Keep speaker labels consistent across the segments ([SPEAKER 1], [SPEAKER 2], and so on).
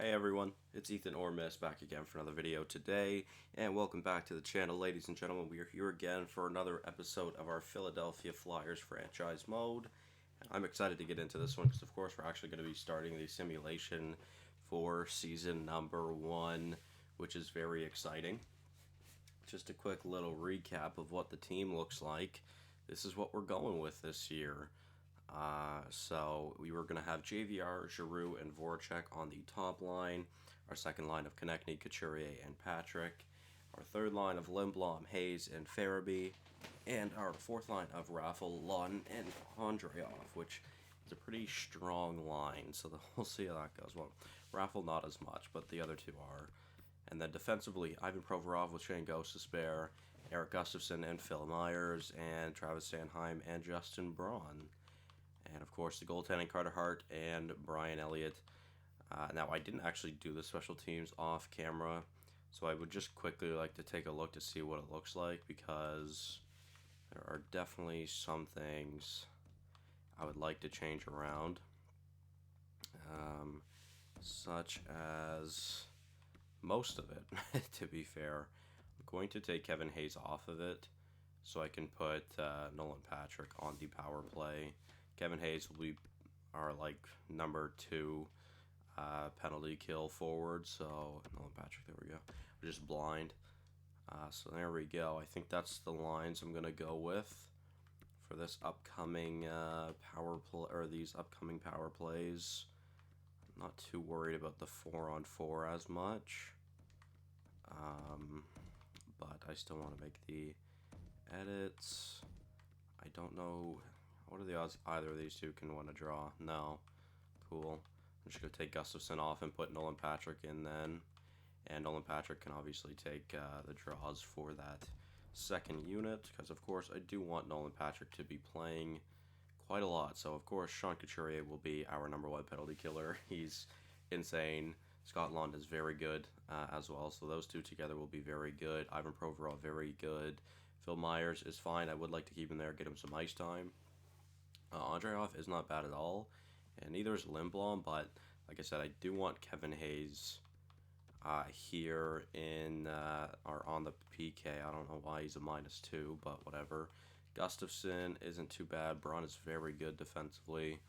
[SPEAKER 1] Hey everyone, it's Ethan or Miss back again for another video today, and welcome back to the channel, ladies and gentlemen. We are here again for another episode of our Philadelphia Flyers franchise mode. I'm excited to get into this one because, of course, we're actually going to be starting the simulation for season number 1, which is very exciting. Just a quick little recap of what the team looks like. This is what we're going with this year. So we were going to have JVR, Giroux, and Voracek on the top line. Our second line of Konechny, Couturier, and Patrick. Our third line of Lindblom, Hayes, and Farabee. And our fourth line of Raffl, Lund, and Andreoff, which is a pretty strong line. So we'll see how that goes. Well, Raffl not as much, but the other two are. And then defensively, Ivan Provorov with Shane Gostisbehere, Eric Gustafsson and Phil Myers, and Travis Sanheim and Justin Braun. And, of course, the goaltending, Carter Hart and Brian Elliott. Now, I didn't actually do the special teams off camera, so I would just quickly like to take a look to see what it looks like, because there are definitely some things I would like to change around, such as most of it, to be fair. I'm going to take Kevin Hayes off of it so I can put Nolan Patrick on the power play. Kevin Hayes will be our number 2 penalty kill forward. So Nolan Patrick, there we go. We're just blind. So there we go. I think that's the lines I'm gonna go with for this upcoming power play, or these upcoming power plays. I'm not too worried about the 4-on-4 as much, but I still want to make the edits. I don't know. What are the odds either of these two can win a draw? No. Cool. I'm just going to take Gustafsson off and put Nolan Patrick in then. And Nolan Patrick can obviously take the draws for that second unit, because, of course, I do want Nolan Patrick to be playing quite a lot. So, of course, Sean Couturier will be our number 1 penalty killer. He's insane. Scott Lund is very good as well. So those two together will be very good. Ivan Provorov, very good. Phil Myers is fine. I would like to keep him there, get him some ice time. Andreoff is not bad at all, and neither is Lindblom, but like I said, I do want Kevin Hayes here in or on the PK. I don't know why he's a -2, but whatever. Gustafsson isn't too bad. Braun is very good defensively.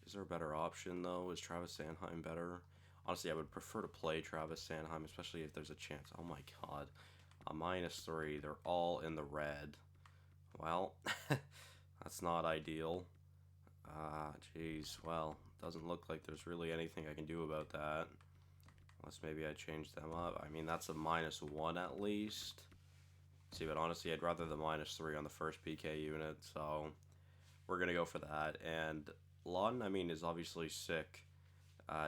[SPEAKER 1] Is there a better option, though? Is Travis Sanheim better? Honestly, I would prefer to play Travis Sanheim, especially if there's a chance. Oh my god. A -3. They're all in the red. Well, that's not ideal. Geez, well, doesn't look like there's really anything I can do about that. Unless maybe I change them up. I mean, that's a -1 at least. See, but honestly, I'd rather the -3 on the first PK unit, so we're going to go for that. And Lawton, I mean, is obviously sick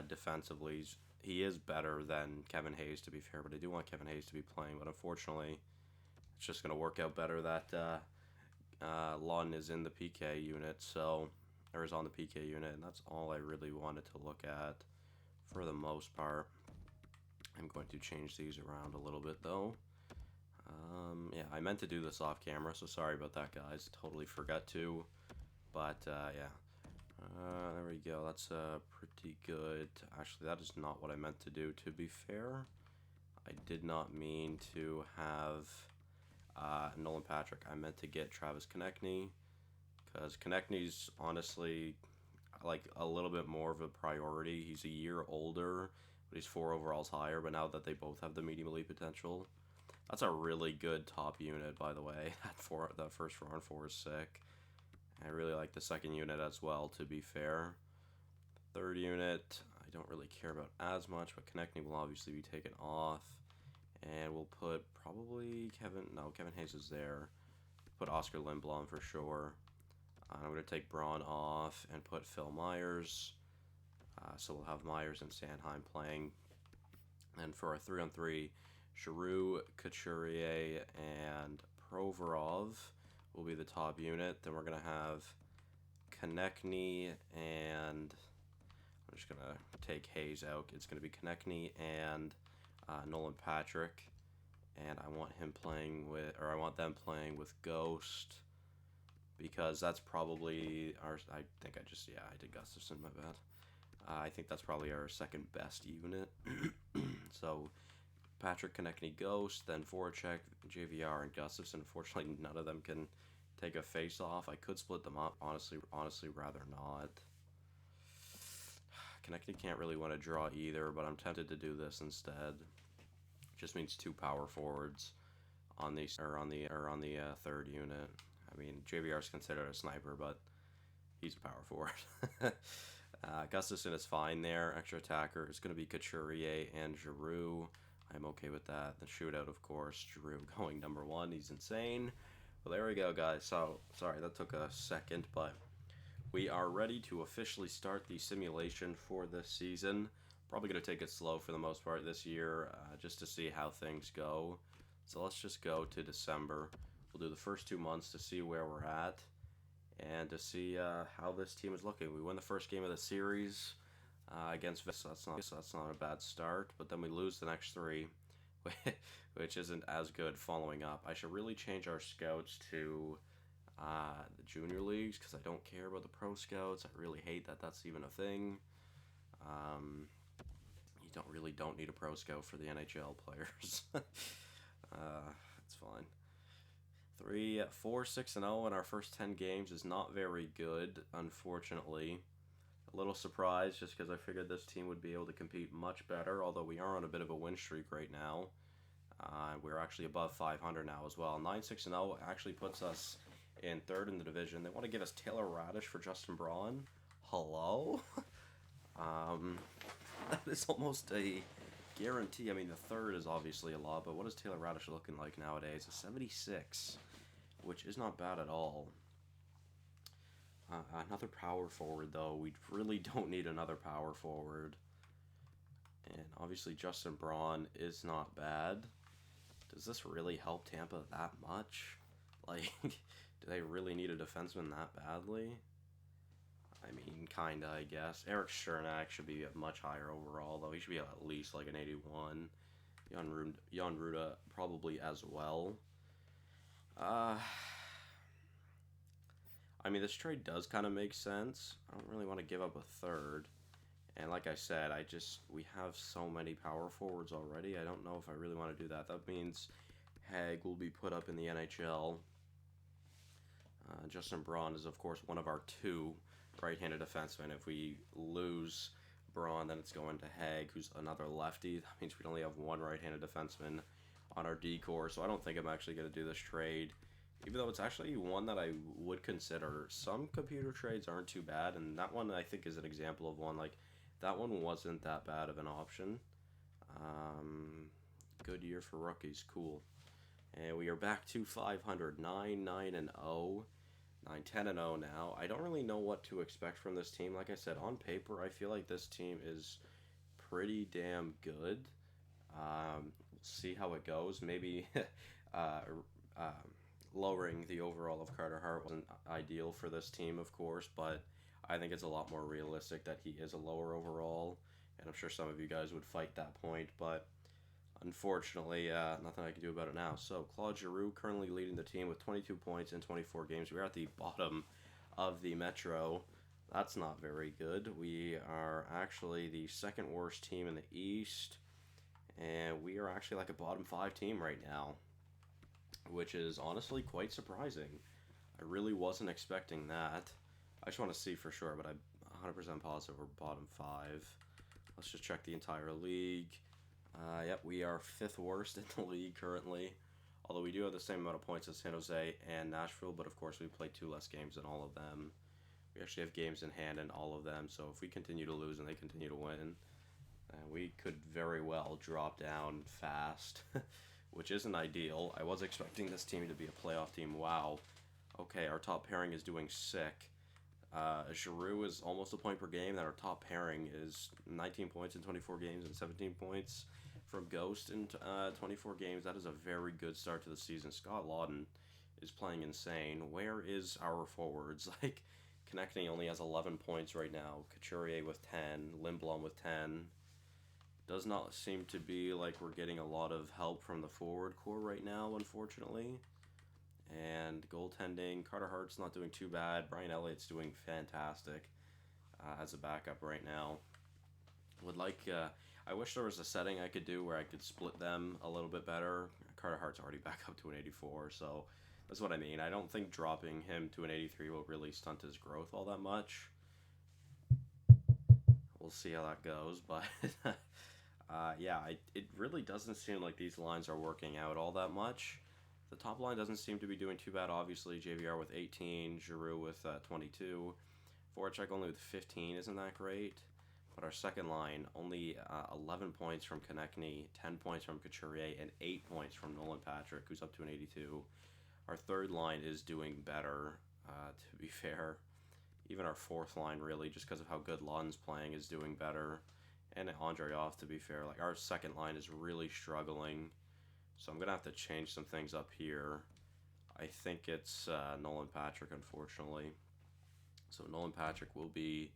[SPEAKER 1] defensively. He is better than Kevin Hayes, to be fair, but I do want Kevin Hayes to be playing. But unfortunately, it's just going to work out better that Lawton is in the PK unit, so... or is on the PK unit, and that's all I really wanted to look at for the most part. I'm going to change these around a little bit, though. Yeah, I meant to do this off camera, so sorry about that, guys. Totally forgot to, but yeah. There we go. That's pretty good. Actually, that is not what I meant to do, to be fair. I did not mean to have Nolan Patrick. I meant to get Travis Konechny, because Konechny's honestly like a little bit more of a priority. He's a year older, but he's 4 overalls higher. But now that they both have the medium elite potential, that's a really good top unit, by the way. That first 4-on-4 is sick. I really like the second unit as well, to be fair. Third unit, I don't really care about as much, but Konechny will obviously be taken off. And we'll put probably Kevin Hayes is there. Put Oscar Lindblom for sure. I'm going to take Braun off and put Phil Myers. So we'll have Myers and Sanheim playing. And for our 3-on-3, Giroux, Couturier, and Provorov will be the top unit. Then we're going to have Konechny and... I'm just going to take Hayes out. It's going to be Konechny and Nolan Patrick. And I want them playing with Ghost, because that's probably our... I think I did Gustafsson, my bad. I think that's probably our second best unit. So Patrick, Konechny, Ghost, then Voracek, JVR, and Gustafson. Unfortunately, none of them can take a face-off. I could split them up. Honestly, rather not. Konechny can't really win a draw either, but I'm tempted to do this instead. Just means 2 power forwards on the third unit. I mean, JVR is considered a sniper, but he's a power forward. Gustafson is fine there. Extra attacker is going to be Couturier and Giroux. I'm okay with that. The shootout, of course. Giroux going number 1. He's insane. Well, there we go, guys. So, sorry, that took a second, but we are ready to officially start the simulation for this season. Probably going to take it slow for the most part this year, just to see how things go. So let's just go to December. We'll do the first 2 months to see where we're at and to see how this team is looking. We win the first game of the series against Vegas. That's not a bad start, but then we lose the next 3, which isn't as good following up. I should really change our scouts to the junior leagues because I don't care about the pro scouts. I really hate that that's even a thing. You don't need a pro scout for the NHL players. It's fine. 4-6-0 in our first 10 games is not very good, unfortunately. A little surprised just because I figured this team would be able to compete much better, although we are on a bit of a win streak right now. We're actually above 500 now as well. 9-6-0 actually puts us in 3rd in the division. They want to give us Taylor Radish for Justin Braun. Hello? That is almost a guarantee. I mean, the 3rd is obviously a lot, but what is Taylor Radish looking like nowadays? A 76, which is not bad at all. Another power forward, though. We really don't need another power forward. And obviously Justin Braun is not bad. Does this really help Tampa that much? Like, do they really need a defenseman that badly? I mean, kinda, I guess. Eric Chernak should be much higher overall, though. He should be at least like an 81. Jan Ruda probably as well. I mean, this trade does kind of make sense. I don't really want to give up a 3rd. And like I said, we have so many power forwards already. I don't know if I really want to do that. That means Haig will be put up in the NHL. Justin Braun is, of course, one of our 2 right-handed defensemen. If we lose Braun, then it's going to Haig, who's another lefty. That means we only have 1 right-handed defenseman on our D-core, so I don't think I'm actually going to do this trade. Even though it's actually one that I would consider. Some computer trades aren't too bad, and that one I think is an example of one. Like, that one wasn't that bad of an option. Good year for rookies. Cool. And we are back to 500. 9-9-0. 9-10-0 now. I don't really know what to expect from this team. Like I said, on paper, I feel like this team is pretty damn good. We'll see how it goes. Maybe lowering the overall of Carter Hart wasn't ideal for this team, of course, but I think it's a lot more realistic that he is a lower overall, and I'm sure some of you guys would fight that point, but unfortunately, nothing I can do about it now. So, Claude Giroux currently leading the team with 22 points in 24 games. We're at the bottom of the Metro. That's not very good. We are actually the 2nd worst team in the East, and we are actually like a bottom 5 team right now, which is honestly quite surprising. I really wasn't expecting that. I just want to see for sure, but I'm 100% positive we're bottom 5. Let's just check the entire league. Yep, we are 5th worst in the league currently, although we do have the same amount of points as San Jose and Nashville, but of course we played 2 less games than all of them. We actually have games in hand in all of them, so if we continue to lose and they continue to win, we could very well drop down fast, which isn't ideal. I was expecting this team to be a playoff team. Wow. Okay, our top pairing is doing sick. Giroux is almost a point per game. That our top pairing is 19 points in 24 games and 17 points from Ghost in 24 games. That is a very good start to the season. Scott Lawton is playing insane. Where is our forwards? Like, Konechny only has 11 points right now. Couturier with 10. Lindblom with 10. Does not seem to be like we're getting a lot of help from the forward core right now, unfortunately. And goaltending, Carter Hart's not doing too bad. Brian Elliott's doing fantastic as a backup right now. Would like. I wish there was a setting I could do where I could split them a little bit better. Carter Hart's already back up to an 84, so that's what I mean. I don't think dropping him to an 83 will really stunt his growth all that much. We'll see how that goes, but yeah, it really doesn't seem like these lines are working out all that much. The top line doesn't seem to be doing too bad. Obviously, JVR with 18, Giroux with 22, Voracek only with 15 isn't that great. But our second line, only 11 points from Konechny, 10 points from Couturier, and 8 points from Nolan Patrick, who's up to an 82. Our third line is doing better, to be fair. Even our fourth line, really, just because of how good Lund's playing, is doing better. And Andreoff, to be fair. Like, our second line is really struggling. So I'm going to have to change some things up here. I think it's Nolan Patrick, unfortunately. So Nolan Patrick will be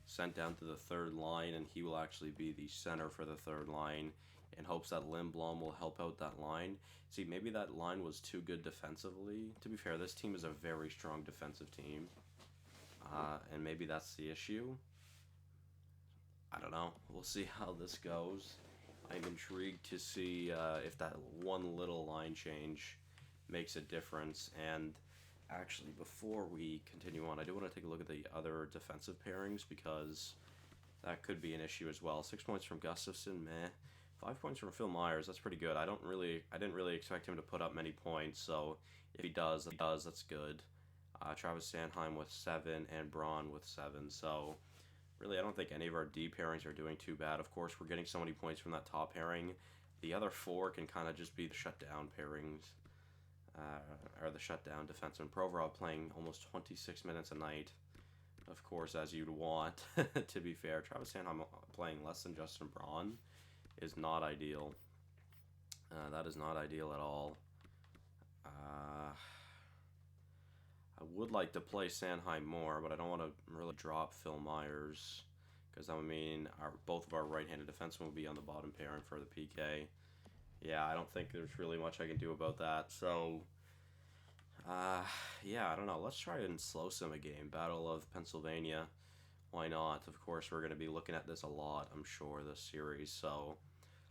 [SPEAKER 1] sent down to the third line, and he will actually be the center for the third line in hopes that Lindblom will help out that line. See, maybe that line was too good defensively. To be fair, this team is a very strong defensive team, and maybe that's the issue. I don't know. We'll see how this goes. I'm intrigued to see if that one little line change makes a difference. And actually, before we continue on, I do want to take a look at the other defensive pairings because that could be an issue as well. 6 points from Gustafsson, meh. 5 points from Phil Myers, that's pretty good. I didn't really expect him to put up many points, so if he does, that's good. Travis Sanheim with 7 and Braun with 7, so really I don't think any of our D pairings are doing too bad. Of course, we're getting so many points from that top pairing. The other 4 can kind of just be the shutdown pairings. Or the shutdown defenseman. Provorov playing almost 26 minutes a night, of course, as you'd want, to be fair. Travis Sanheim playing less than Justin Braun is not ideal. That is not ideal at all. I would like to play Sanheim more, but I don't want to really drop Phil Myers, because that would mean both of our right-handed defensemen will be on the bottom pairing for the PK. Yeah, I don't think there's really much I can do about that. So, yeah, I don't know. Let's try and slow sim a game. Battle of Pennsylvania. Why not? Of course, we're going to be looking at this a lot, I'm sure, this series. So,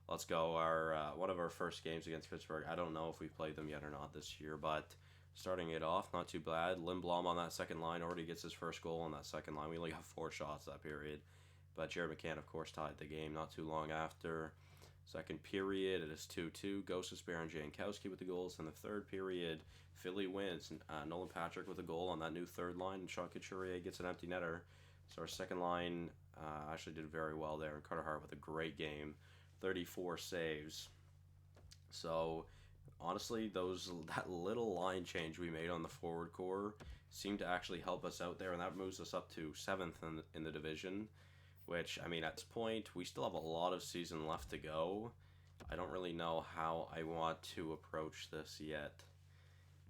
[SPEAKER 1] let's go. Our one of our first games against Pittsburgh. I don't know if we've played them yet or not this year, but starting it off, not too bad. Lindblom on that second line already gets his first goal on that second line. We only got 4 shots that period. But Jared McCann, of course, tied the game not too long after. Second period, it is 2-2. Gostisbehere and Jankowski with the goals. In the third period, Philly wins. Nolan Patrick with a goal on that new third line, and Sean Couturier gets an empty netter. So our second line actually did very well there. And Carter Hart with a great game, 34 saves. So honestly, that little line change we made on the forward core seemed to actually help us out there, and that moves us up to 7th in the division. Which, I mean, at this point, we still have a lot of season left to go. I don't really know how I want to approach this yet,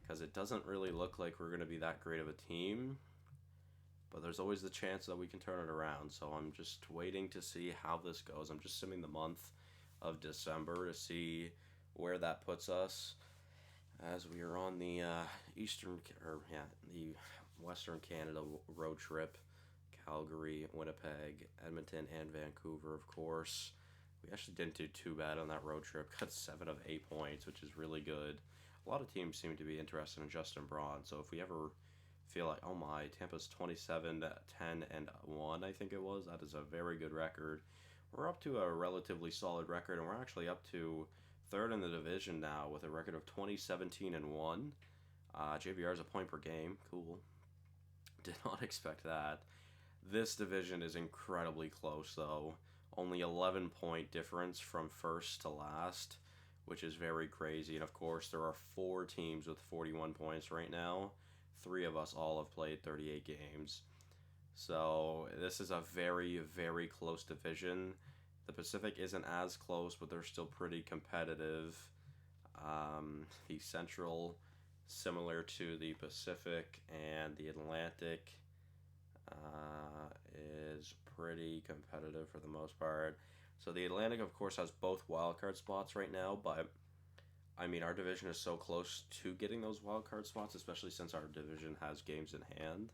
[SPEAKER 1] because it doesn't really look like we're going to be that great of a team. But there's always the chance that we can turn it around, so I'm just waiting to see how this goes. I'm just simming the month of December to see where that puts us, as we are on the the Western Canada road trip. Calgary, Winnipeg, Edmonton, and Vancouver, of course. We actually didn't do too bad on that road trip. Got 7 of 8 points, which is really good. A lot of teams seem to be interested in Justin Braun, so if we ever feel like, oh my, Tampa's 27, 10, and 1, I think it was. That is a very good record. We're up to a relatively solid record, and we're actually up to 3rd in the division now with a record of 20, 17, and 1. JVR is a point per game. Cool. Did not expect that. This division is incredibly close, though. Only 11-point difference from first to last, which is very crazy. And, of course, there are 4 teams with 41 points right now. 3 of us all have played 38 games. So, this is a very, very close division. The Pacific isn't as close, but they're still pretty competitive. The Central, similar to the Pacific, and the Atlantic is pretty competitive for the most part. So the Atlantic, of course, has both wildcard spots right now, but I mean, our division is so close to getting those wildcard spots, especially since our division has games in hand.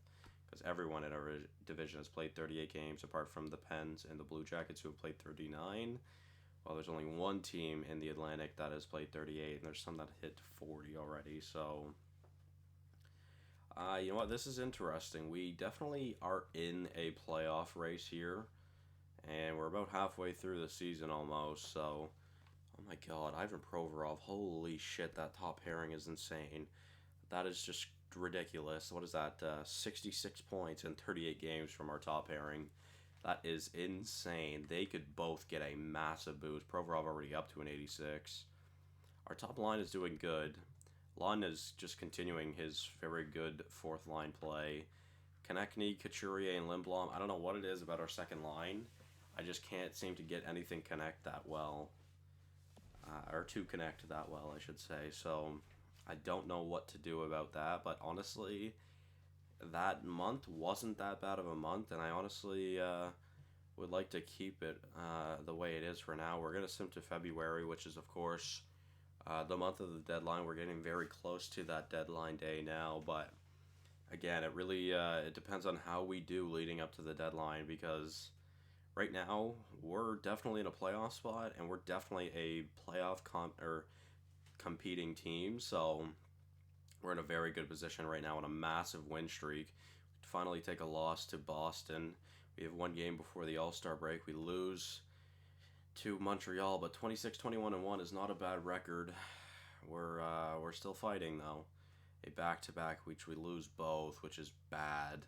[SPEAKER 1] because everyone in our division has played 38 games, apart from the Pens and the Blue Jackets, who have played 39. Well, there's only one team in the Atlantic that has played 38, and there's some that hit 40 already. So, you know what? This is interesting. We definitely are in a playoff race here, and we're about halfway through the season almost. So, oh my God, Ivan Provorov! Holy shit, that top pairing is insane. That is just ridiculous. What is that? 66 points in 38 games from our top pairing. That is insane. They could both get a massive boost. Provorov already up to an 86. Our top line is doing good. Lund is just continuing his very good fourth line play. Konechny, Couturier, and Lindblom. I don't know what it is about our second line. I just can't seem to get anything connect that well. Or to connect that well, I should say. So I don't know what to do about that. But honestly, that month wasn't that bad of a month. And I honestly would like to keep it the way it is for now. We're going to sim to February, which is, of course, the month of the deadline. We're getting very close to that deadline day now, but again, it really it depends on how we do leading up to the deadline, because right now we're definitely in a playoff spot and we're definitely a playoff competing team. So we're in a very good position right now on a massive win streak. We finally take a loss to Boston. We have one game before the All-Star break. We lose to Montreal, but 26-21-1 is not a bad record. We're still fighting though. A back-to-back, which we lose both, which is bad.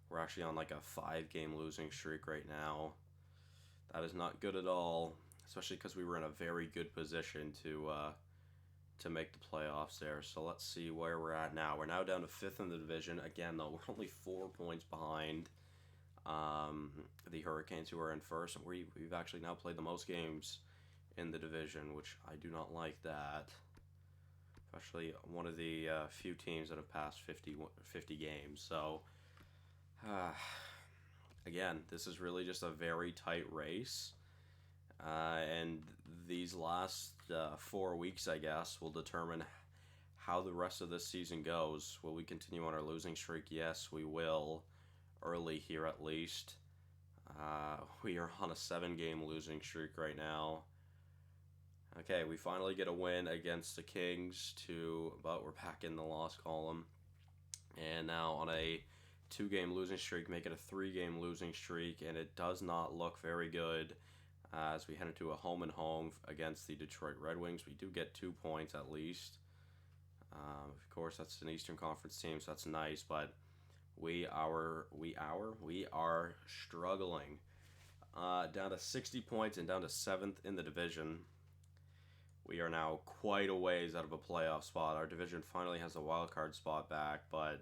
[SPEAKER 1] We're actually on like a 5-game losing streak right now. That is not good at all, especially because we were in a very good position to make the playoffs there. So let's see where we're at now. We're now down to 5th in the division. Again, though, we're only 4 points behind the Hurricanes, who are in first. And we've actually now played the most games in the division, which I do not like that. Especially one of the few teams that have passed 50 games. So, again, this is really just a very tight race. And these last 4 weeks, I guess, will determine how the rest of this season goes. Will we continue on our losing streak? Yes, we will. Early here, at least. We are on a 7-game losing streak right now. Okay, we finally get a win against the Kings, but we're back in the loss column. And now on a 2-game losing streak, make it a 3-game losing streak, and it does not look very good as we head into a home against the Detroit Red Wings. We do get 2 points at least. Of course, that's an Eastern Conference team, so that's nice, but we are struggling. Down to 60 points and down to 7th in the division. We are now quite a ways out of a playoff spot. Our division finally has a wild card spot back, but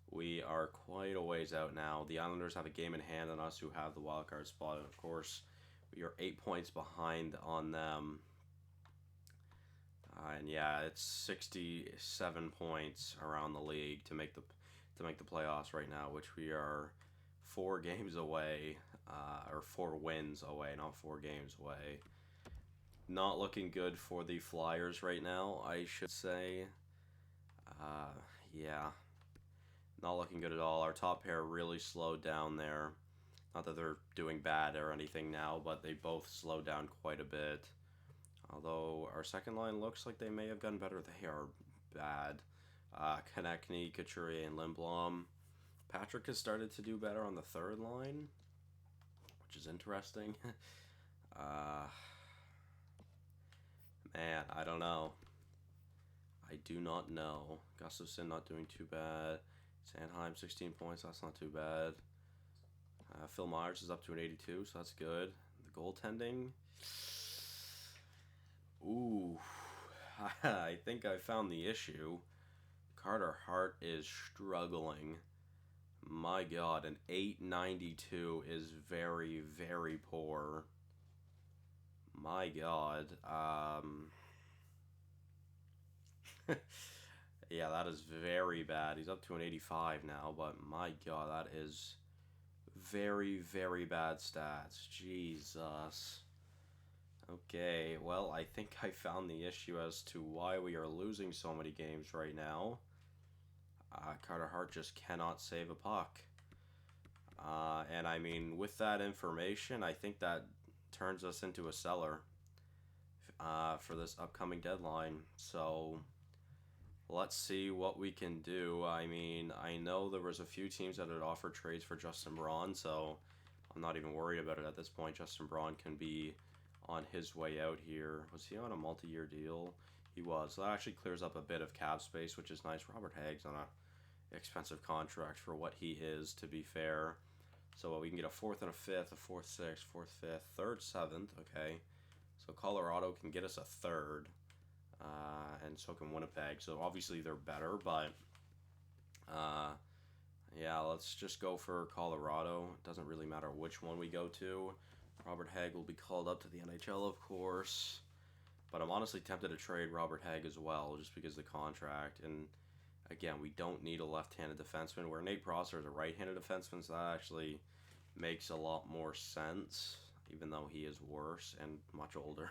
[SPEAKER 1] we are quite a ways out now. The Islanders have a game in hand on us, who have the wild card spot, and of course, we are 8 points behind on them. And yeah, it's 67 points around the league to make the playoffs right now, which we are 4 games away, or 4 wins away, not 4 games away. Not looking good for the Flyers right now, I should say. Yeah, not looking good at all. Our top pair really slowed down there. Not that they're doing bad or anything now, but they both slowed down quite a bit. Although our second line looks like they may have gotten better. They are bad. Konechny, Couturier, and Lindblom. Patrick has started to do better on the third line, which is interesting. Man, I don't know. I do not know. Gustafsson not doing too bad. Sanheim, 16 points. That's not too bad. Phil Myers is up to an 82, so that's good. The goaltending. Ooh. I think I found the issue. Carter Hart is struggling. My God, an 892 is very, very poor. My God. Yeah, that is very bad. He's up to an 85 now, but my God, that is very, very bad stats. Jesus. Okay, well, I think I found the issue as to why we are losing so many games right now. Carter Hart just cannot save a puck. And I mean, with that information, I think that turns us into a seller for this upcoming deadline. So let's see what we can do. I mean, I know there was a few teams that had offered trades for Justin Braun, so I'm not even worried about it at this point. Justin Braun can be on his way out here. Was he on a multi-year deal? He was. So that actually clears up a bit of cap space, which is nice. Robert Hagg's on a expensive contract for what he is, to be fair. So we can get a fourth and a fifth, a fourth, sixth, fourth, fifth, third, seventh. Okay. So Colorado can get us a third. And so can Winnipeg. So obviously they're better, but yeah, let's just go for Colorado. It doesn't really matter which one we go to. Robert Hagg will be called up to the NHL, of course. But I'm honestly tempted to trade Robert Hagg as well, just because of the contract. And again, we don't need a left-handed defenseman, where Nate Prosser is a right-handed defenseman, so that actually makes a lot more sense, even though he is worse and much older.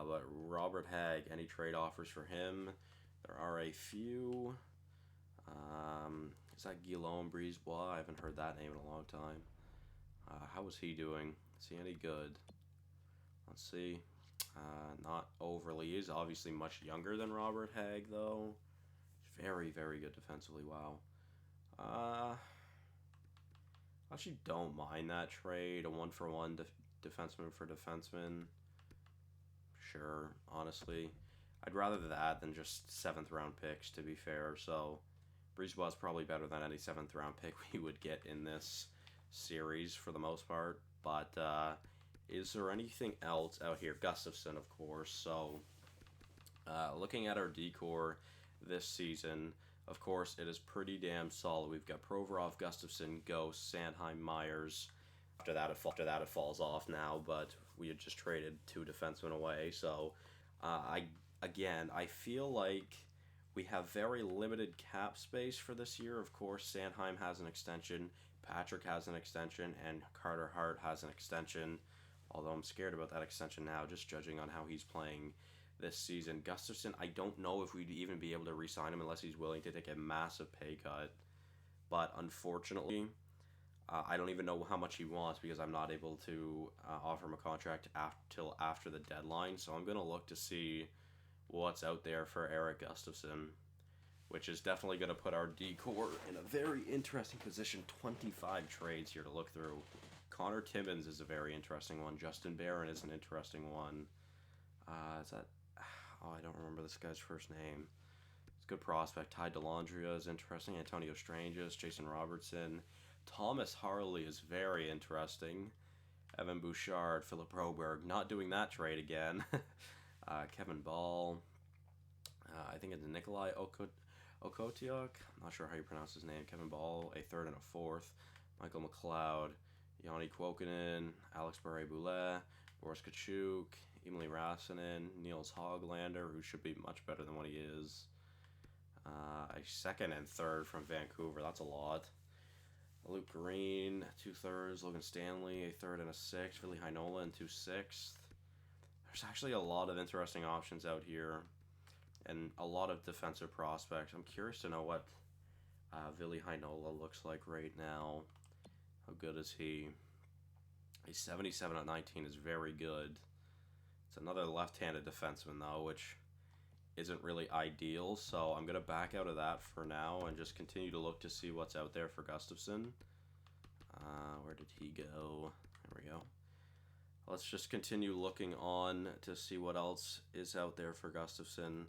[SPEAKER 1] But Robert Hagg, any trade offers for him? There are a few. Is that Guillaume Brisebois? I haven't heard that name in a long time. How is he doing? Is he any good? Let's see. Not overly. He is obviously much younger than Robert Hagg, though. Very, very good defensively. Wow. Actually don't mind that trade. A one-for-one defenseman for defenseman. Sure, honestly. I'd rather that than just 7th round picks, to be fair. So Brisebois is probably better than any 7th round pick we would get in this series for the most part. But is there anything else out here? Gustafsson, of course. So looking at our decor this season, of course, it is pretty damn solid. We've got Provorov, Gustafsson, Ghost, Sandheim, Myers. After that, it falls off now, but we had just traded 2 defensemen away. So, I feel like we have very limited cap space for this year. Of course, Sandheim has an extension, Patrick has an extension, and Carter Hart has an extension. Although I'm scared about that extension now, just judging on how he's playing this season. Gustafsson, I don't know if we'd even be able to re-sign him unless he's willing to take a massive pay cut. But unfortunately, I don't even know how much he wants because I'm not able to offer him a contract till after the deadline. So I'm going to look to see what's out there for Erik Gustafsson, which is definitely going to put our decor in a very interesting position. 25 trades here to look through. Connor Timmins is a very interesting one. Justin Barron is an interesting one. Is that... Oh, I don't remember this guy's first name. It's a good prospect. Ty Dellandrea is interesting. Antonio Stranges, Jason Robertson. Thomas Harley is very interesting. Evan Bouchard, Philip Broberg. Not doing that trade again. Kevin Ball. I think it's Nikolai Okotiuk. I'm not sure how you pronounce his name. Kevin Ball, a third and a fourth. Michael McLeod. Yanni Kuokkanen. Alex Barre-Boulet. Boris Kachuk. Emily Rassinen. Niels Hoglander, who should be much better than what he is. A second and third from Vancouver. That's a lot. Luke Green, 2/3. Logan Stanley, a third and a sixth. Ville Heinola, and 2/6. There's actually a lot of interesting options out here, and a lot of defensive prospects. I'm curious to know what Ville Heinola looks like right now. How good is he? A 77 at 19 is very good. It's another left-handed defenseman, though, which isn't really ideal, so I'm going to back out of that for now and just continue to look to see what's out there for Gustafsson. Where did he go? There we go. Let's just continue looking on to see what else is out there for Gustafsson,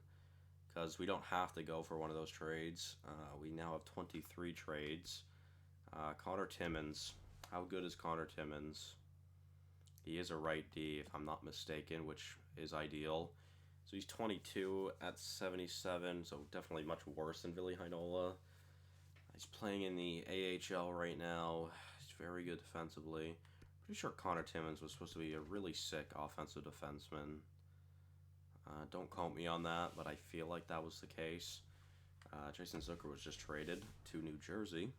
[SPEAKER 1] because we don't have to go for one of those trades. We now have 23 trades. Connor Timmins. How good is Connor Timmins? He is a right D, if I'm not mistaken, which is ideal. So he's 22 at 77, so definitely much worse than Ville Heinola. He's playing in the AHL right now. He's very good defensively. Pretty sure Connor Timmins was supposed to be a really sick offensive defenseman. Don't quote me on that, but I feel like that was the case. Jason Zucker was just traded to New Jersey.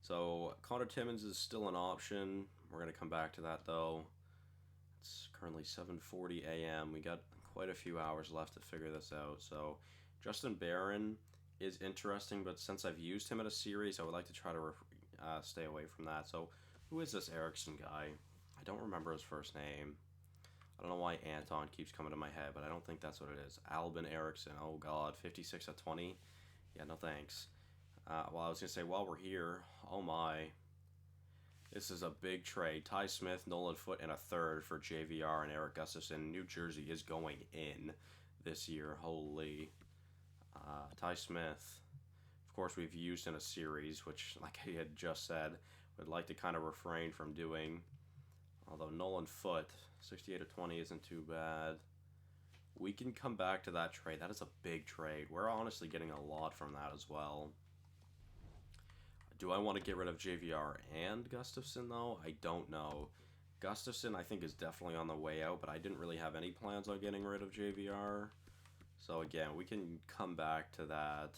[SPEAKER 1] So Connor Timmins is still an option. We're going to come back to that, though. It's currently 7:40 a.m. We got quite a few hours left to figure this out. So Justin Barron is interesting, but since I've used him in a series, I would like to try to stay away from that. So, who is this Erickson guy? I don't remember his first name. I don't know why Anton keeps coming to my head, but I don't think that's what it is. Albin Erickson. Oh, God. 56 at 20? Yeah, no thanks. Well, I was going to say, while we're here, oh my. This is a big trade. Ty Smith, Nolan Foote, and a third for JVR and Eric Gustafson. New Jersey is going in this year. Holy. Ty Smith, of course, we've used in a series, which, like I had just said, would like to kind of refrain from doing. Although Nolan Foote, 68 of 20 isn't too bad. We can come back to that trade. That is a big trade. We're honestly getting a lot from that as well. Do I want to get rid of JVR and Gustafson, though? I don't know. Gustafson, I think, is definitely on the way out, but I didn't really have any plans on getting rid of JVR. So, again, we can come back to that.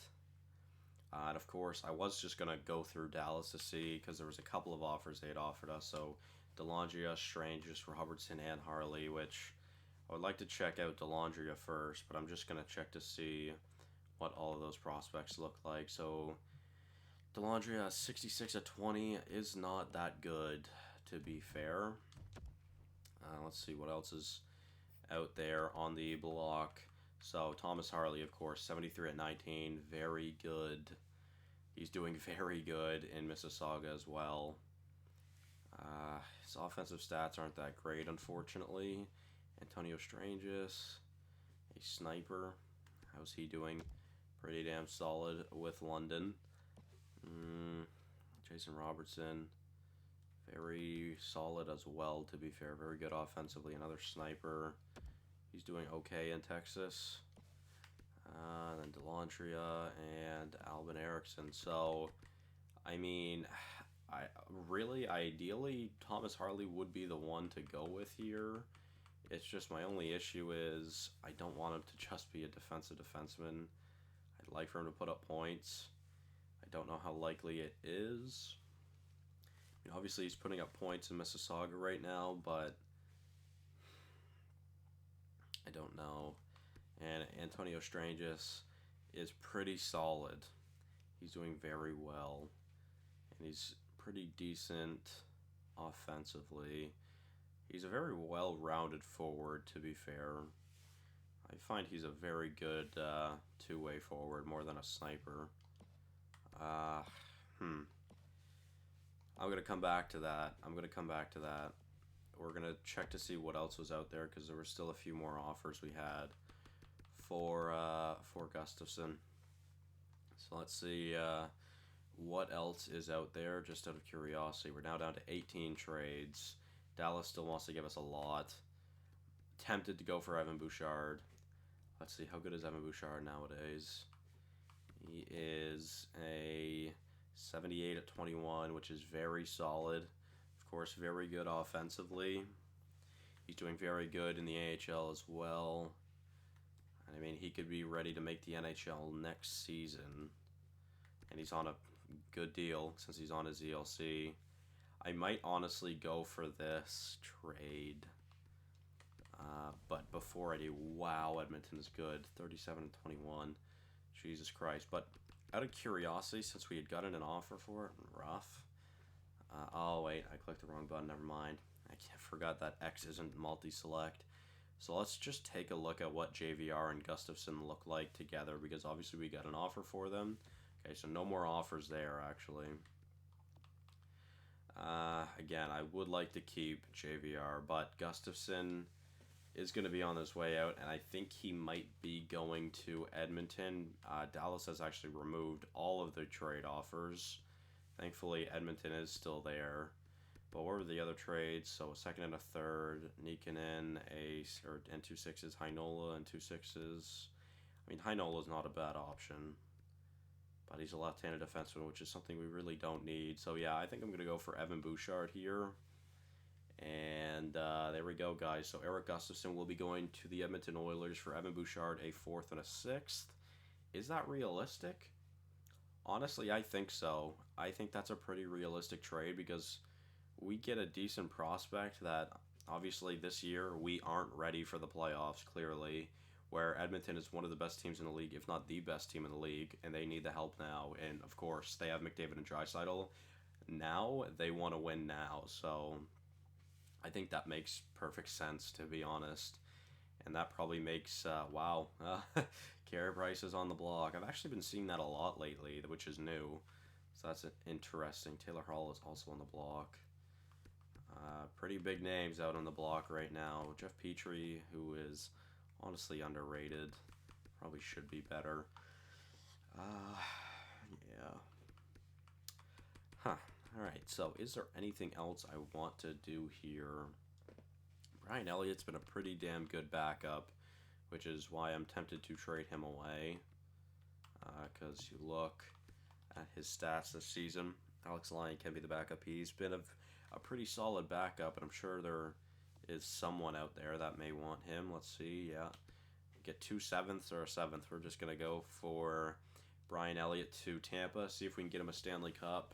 [SPEAKER 1] And, of course, I was just going to go through Dallas to see, because there was a couple of offers they had offered us. So, Dellandrea, Stranges, Robertson, and Harley, which I would like to check out Dellandrea first, but I'm just going to check to see what all of those prospects look like. So, Dellandrea, 66 at 20 is not that good, to be fair. Let's see what else is out there on the block. So, Thomas Harley, of course, 73 at 19, very good. He's doing very good in Mississauga as well. His offensive stats aren't that great, unfortunately. Antonio Stranges, a sniper. How's he doing? Pretty damn solid with London. Jason Robertson, very solid as well, to be fair. Very good offensively. Another sniper. He's doing okay in Texas. Then Dellandrea and Albin Erickson. So, I mean, ideally, Thomas Harley would be the one to go with here. It's just my only issue is I don't want him to just be a defensive defenseman. I'd like for him to put up points. I don't know how likely it is. I mean, obviously, he's putting up points in Mississauga right now, but I don't know. And Antonio Stranges is pretty solid. He's doing very well. And he's pretty decent offensively. He's a very well-rounded forward, to be fair. I find he's a very good two-way forward, more than a sniper. I'm going to come back to that. We're going to check to see what else was out there, because there were still a few more offers we had for Gustafson. So let's see what else is out there, just out of curiosity. We're now down to 18 trades. Dallas still wants to give us a lot. Tempted to go for Evan Bouchard. Let's see, how good is Evan Bouchard nowadays? He is a 78 at 21, which is very solid. Of course, very good offensively. He's doing very good in the AHL as well. I mean, he could be ready to make the NHL next season. And he's on a good deal since he's on his ELC. I might honestly go for this trade. But before I do, wow, Edmonton is good. 37 and 21. Jesus Christ. But out of curiosity, since we had gotten an offer for it, rough. Oh, wait, I clicked the wrong button. Never mind. I forgot that X isn't multi-select. So let's just take a look at what JVR and Gustafson look like together, because obviously we got an offer for them. Okay, so no more offers there, actually. Again, I would like to keep JVR, but Gustafson is going to be on his way out, and I think he might be going to Edmonton. Dallas has actually removed all of the trade offers. Thankfully, Edmonton is still there. But what were the other trades? So a second and a third, Nikkanen, and 2 6s, Heinola and 2 6s. I mean, Heinola's not a bad option, but he's a left-handed defenseman, which is something we really don't need. So yeah, I think I'm going to go for Evan Bouchard here. And there we go, guys. So Eric Gustafson will be going to the Edmonton Oilers for Evan Bouchard, a 4th and a 6th. Is that realistic? Honestly, I think so. I think that's a pretty realistic trade, because we get a decent prospect that obviously this year we aren't ready for the playoffs, clearly. where Edmonton is one of the best teams in the league, if not the best team in the league, and they need the help now. And of course, they have McDavid and Draisaitl. Now they want to win now, so I think that makes perfect sense, to be honest. And that probably makes wow, Carey Price is on the block. I've actually been seeing that a lot lately, which is new. So that's interesting. Taylor Hall is also on the block. Pretty big names out on the block right now. Jeff Petrie, who is honestly underrated, probably should be better. Yeah. Huh. Alright, so is there anything else I want to do here? Brian Elliott's been a pretty damn good backup, which is why I'm tempted to trade him away. Because you look at his stats this season, Alex Lyon can be the backup. He's been a pretty solid backup, and I'm sure there is someone out there that may want him. Let's see, yeah. Get 2 7ths or a 7th. We're just going to go for Brian Elliott to Tampa, see if we can get him a Stanley Cup.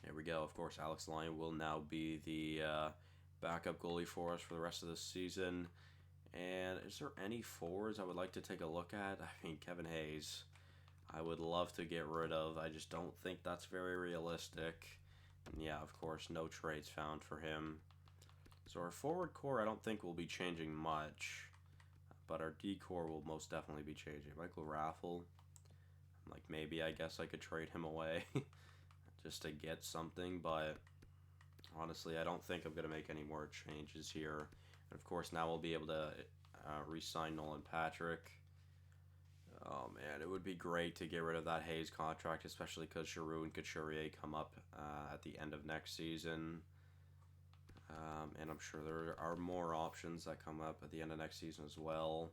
[SPEAKER 1] There we go. Of course, Alex Lyon will now be the backup goalie for us for the rest of the season. And is there any forwards I would like to take a look at? I mean, Kevin Hayes, I would love to get rid of. I just don't think that's very realistic. And yeah, of course, no trades found for him. So our forward core I don't think will be changing much. But our D core will most definitely be changing. Michael Raffle, like maybe I guess I could trade him away just to get something. But honestly, I don't think I'm going to make any more changes here. And of course, now we'll be able to re-sign Nolan Patrick. Oh man, it would be great to get rid of that Hayes contract, especially because Giroux and Couturier come up at the end of next season. And I'm sure there are more options that come up at the end of next season as well.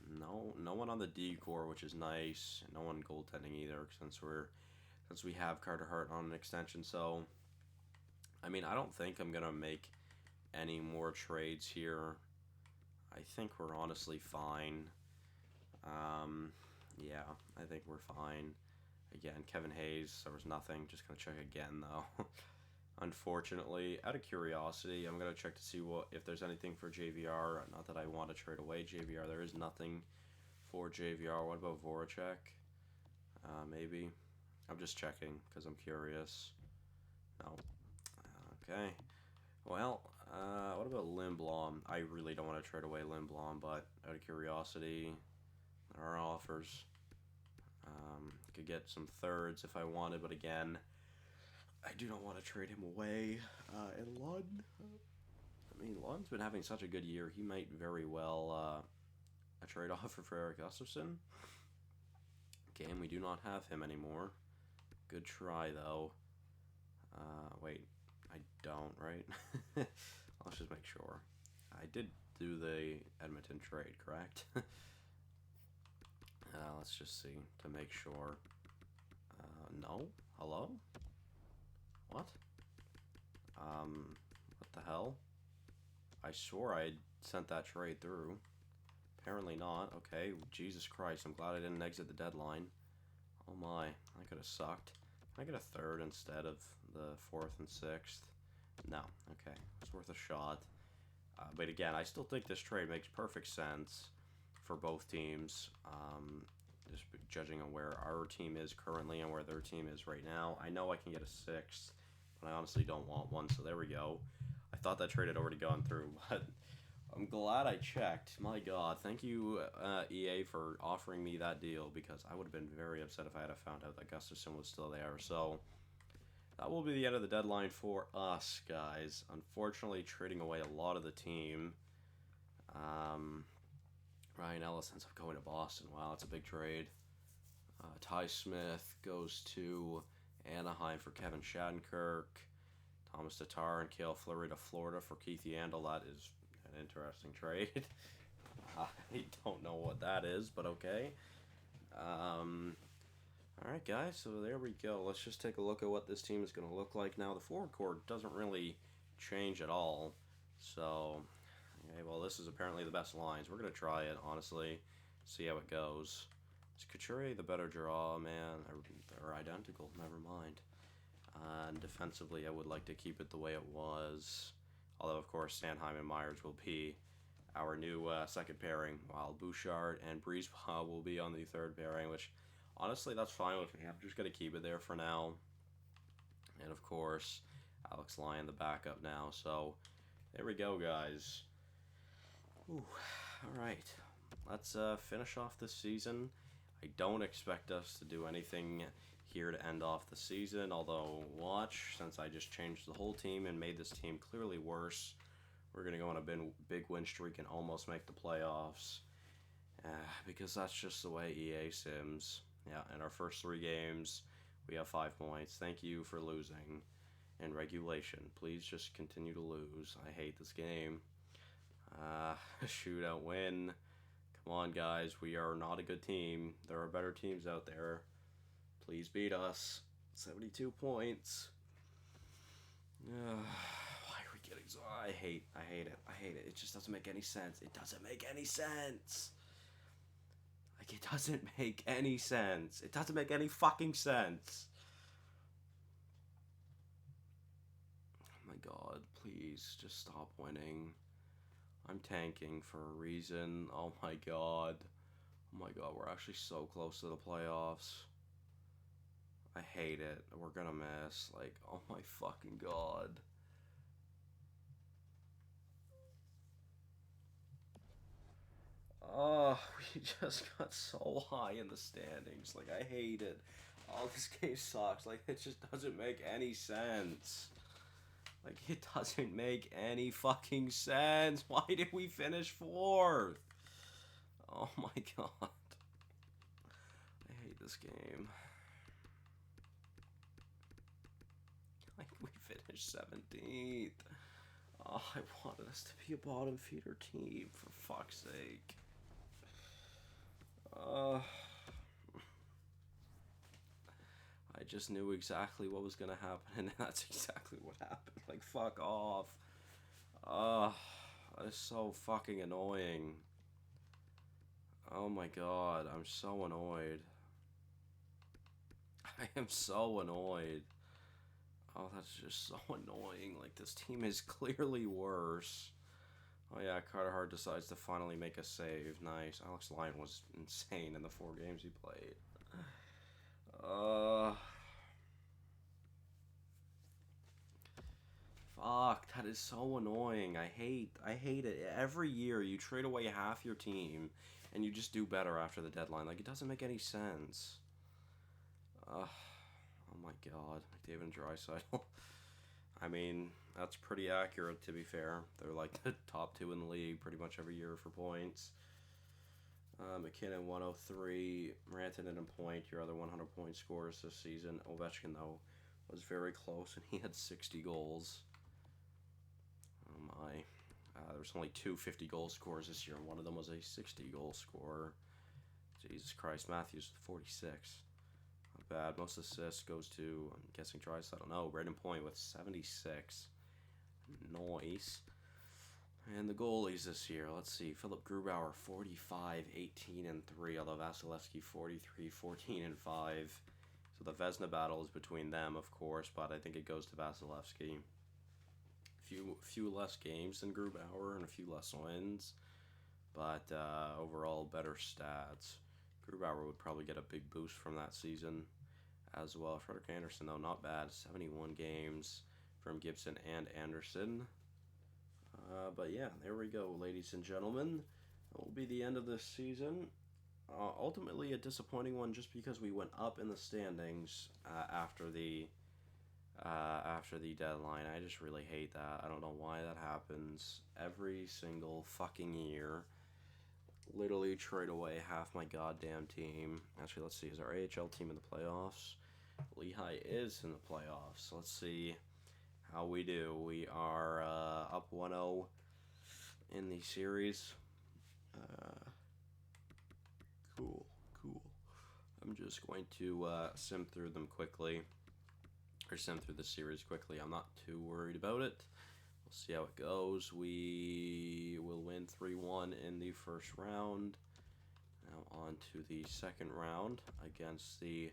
[SPEAKER 1] No one on the D core, which is nice. No one goaltending either, since we have Carter Hart on an extension. So, I mean, I don't think I'm gonna make any more trades here. I think we're honestly fine. Yeah, I think we're fine. Again, Kevin Hayes, there was nothing. Just gonna check again though. Unfortunately, out of curiosity, I'm gonna check to see if there's anything for JVR. Not that I want to trade away JVR. There is nothing for JVR. What about Voracek? Maybe. I'm just checking because I'm curious. No. Okay. Well, what about Lindblom? I really don't want to trade away Lindblom, but out of curiosity, there are offers. Could get some thirds if I wanted, but again, I do not want to trade him away. And Lund, I mean, Lund's been having such a good year. He might very well a trade offer for Eric Gustafsson. Okay, and we do not have him anymore. Good try, though. Wait, I don't, right? Let's just make sure. I did do the Edmonton trade, correct? Let's just see to make sure. No? Hello? What? What the hell? I swore I sent that trade through. Apparently not. Okay, Jesus Christ, I'm glad I didn't exit the deadline. Oh my, that could have sucked. Can I get a third instead of the 4th and 6th? No. Okay, it's worth a shot. But again, I still think this trade makes perfect sense for both teams. Just judging on where our team is currently and where their team is right now. I know I can get a 6th, but I honestly don't want one, so there we go. I thought that trade had already gone through, but I'm glad I checked. My God, thank you, EA, for offering me that deal, because I would have been very upset if I had found out that Gustafsson was still there. So that will be the end of the deadline for us, guys. Unfortunately, trading away a lot of the team. Ryan Ellis ends up going to Boston. Wow, that's a big trade. Ty Smith goes to Anaheim for Kevin Shattenkirk. Thomas Tatar and Cale Fleury to Florida for Keith Yandel. That is an interesting trade. I don't know what that is, but okay. Alright, guys, so there we go. Let's just take a look at what this team is going to look like now. The forward core doesn't really change at all. So, okay, well, this is apparently the best lines. We're going to try it, honestly, see how it goes. Is Couturier the better draw? Man, they're identical. Never mind. And defensively, I would like to keep it the way it was. Although, of course, Sanheim and Myers will be our new second pairing, while Bouchard and Brisebois will be on the third pairing, which honestly, that's fine with me. I'm just going to keep it there for now. And of course, Alex Lyon, the backup now. So there we go, guys. Ooh, all right. Let's finish off this season. I don't expect us to do anything here to end off the season, although watch, since I just changed the whole team and made this team clearly worse, we're going to go on a big win streak and almost make the playoffs. Because that's just the way EA sims. Yeah, in our first 3 games, we have 5 points. Thank you for losing in regulation. Please just continue to lose. I hate this game. Shootout win. Come on, guys. We are not a good team. There are better teams out there. Please beat us. 72 points. Why are we getting so... I hate it. It just doesn't make any sense. It doesn't make any sense. Like, it doesn't make any sense. It doesn't make any fucking sense. Oh my god, please, just stop winning. I'm tanking for a reason. Oh my god. Oh my god, we're actually so close to the playoffs. I hate it. We're gonna miss. Like, oh my fucking god. Oh, we just got so high in the standings. Like, I hate it. Oh, this game sucks. Like, it just doesn't make any sense. Like, it doesn't make any fucking sense. Why did we finish 4th? Oh my god. I hate this game. Like, we finished 17th. Oh, I wanted us to be a bottom feeder team, for fuck's sake. I just knew exactly what was gonna happen, and that's exactly what happened. Like, fuck off. That's so fucking annoying. Oh my god, I'm so annoyed. I am so annoyed. Oh, that's just so annoying. Like, this team is clearly worse. Oh yeah, Carter Hart decides to finally make a save. Nice. Alex Lyon was insane in the 4 games he played. Fuck, that is so annoying. I hate it. Every year you trade away half your team and you just do better after the deadline. Like, it doesn't make any sense. Oh my god. McDavid and Draisaitl. I mean, that's pretty accurate, to be fair. They're like the top 2 in the league pretty much every year for points. McKinnon 103, Rantanen in point, your other 100-point scorers this season. Ovechkin, though, was very close, and he had 60 goals. Oh my. There's only 2 50-goal scorers this year, and one of them was a 60-goal scorer. Jesus Christ, Matthews 46. Not bad. Most assists goes to, I'm guessing Draisaitl. I don't know. Braden Point with 76. Nice. And the goalies this year, let's see. Philip Grubauer, 45, 18, and 3. Although Vasilevsky, 43, 14, and 5. So the Vezina battle is between them, of course, but I think it goes to Vasilevsky. Few less games than Grubauer and a few less wins, but overall better stats. Grubauer would probably get a big boost from that season as well. Frederik Andersen, though, not bad. 71 games from Gibson and Anderson. But yeah, there we go, ladies and gentlemen. That will be the end of this season. Ultimately a disappointing one just because we went up in the standings after the deadline. I just really hate that. I don't know why that happens every single fucking year. Literally trade away half my goddamn team. Actually, let's see. Is our AHL team in the playoffs? Lehigh is in the playoffs. Let's see how we do. We are up 1-0 in the series. Cool. I'm just going to sim through them quickly. Or sim through the series quickly. I'm not too worried about it. We'll see how it goes. We will win 3-1 in the first round. Now on to the second round against the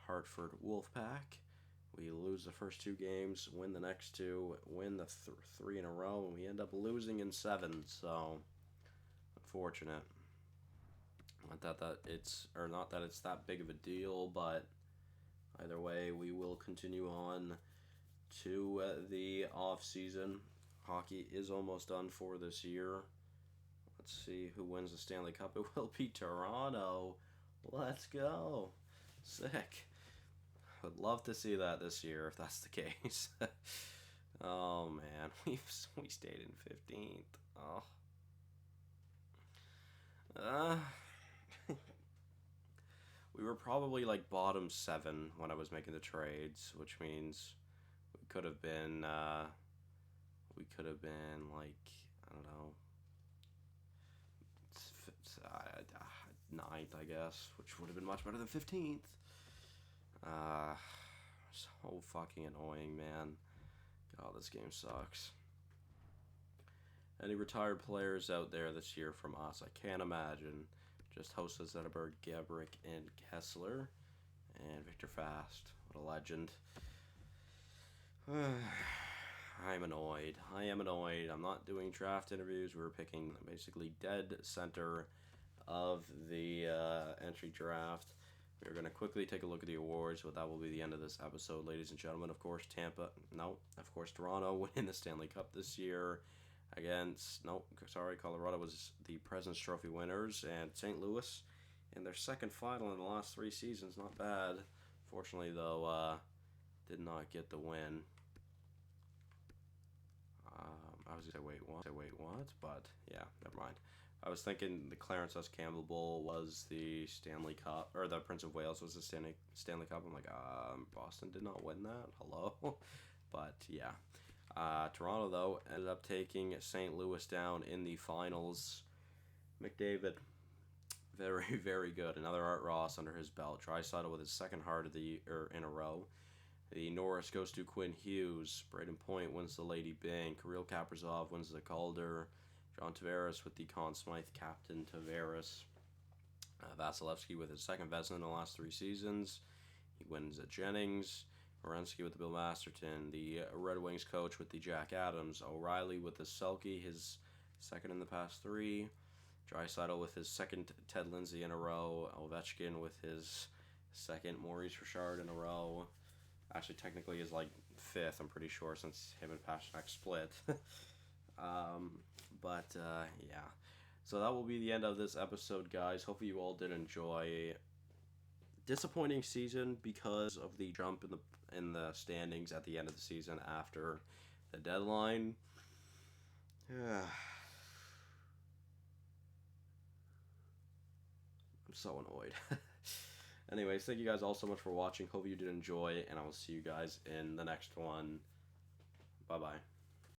[SPEAKER 1] Hartford Wolfpack. We lose the first 2 games, win the next 2, win the 3 in a row, and we end up losing in 7. So unfortunate. Not that it's that big of a deal, but either way, we will continue on to the off season. Hockey is almost done for this year. Let's see who wins the Stanley Cup. It will be Toronto. Let's go. Sick. Would love to see that this year if that's the case. Oh man, we stayed in 15th. Oh. We were probably like bottom 7 when I was making the trades, which means we could have been like, I don't know, ninth, I guess, which would have been much better than 15th. So fucking annoying, man. God, this game sucks. Any retired players out there this year from us? I can't imagine. Just Hossa, Zetterberg, Gabrick, and Kessler. And Victor Fast. What a legend. I'm annoyed. I am annoyed. I'm not doing draft interviews. We're picking basically dead center of the entry draft. We're going to quickly take a look at the awards, but that will be the end of this episode, ladies and gentlemen. Of course, Toronto winning the Stanley Cup this year against, Colorado was the President's Trophy winners, and St. Louis in their second final in the last 3 seasons. Not bad. Fortunately, though, did not get the win. I was going to say, wait, what? But, yeah, never mind. I was thinking the Clarence S. Campbell Bowl was the Stanley Cup, or the Prince of Wales was the Stanley Cup. I'm like, Boston did not win that. Hello? But, yeah. Toronto, though, ended up taking St. Louis down in the finals. McDavid, very, very good. Another Art Ross under his belt. Draisaitl with his second heart of the in a row. The Norris goes to Quinn Hughes. Braden Point wins the Lady Byng. Kirill Kaprizov wins the Calder. John Tavares with the Conn Smythe captain Tavares. Vasilevsky with his second Vezina in the last 3 seasons. He wins at Jennings. Werenski with the Bill Masterton. The Red Wings coach with the Jack Adams. O'Reilly with the Selke, his second in the past 3. Draisaitl with his second Ted Lindsay in a row. Ovechkin with his second Maurice Richard in a row. Actually, technically is like 5th, I'm pretty sure, since him and Pasternak split. Yeah. So that will be the end of this episode, guys. Hopefully you all did enjoy. Disappointing season because of the jump in the standings at the end of the season after the deadline. Yeah. I'm so annoyed. Anyways, thank you guys all so much for watching. Hope you did enjoy, and I will see you guys in the next one. Bye-bye.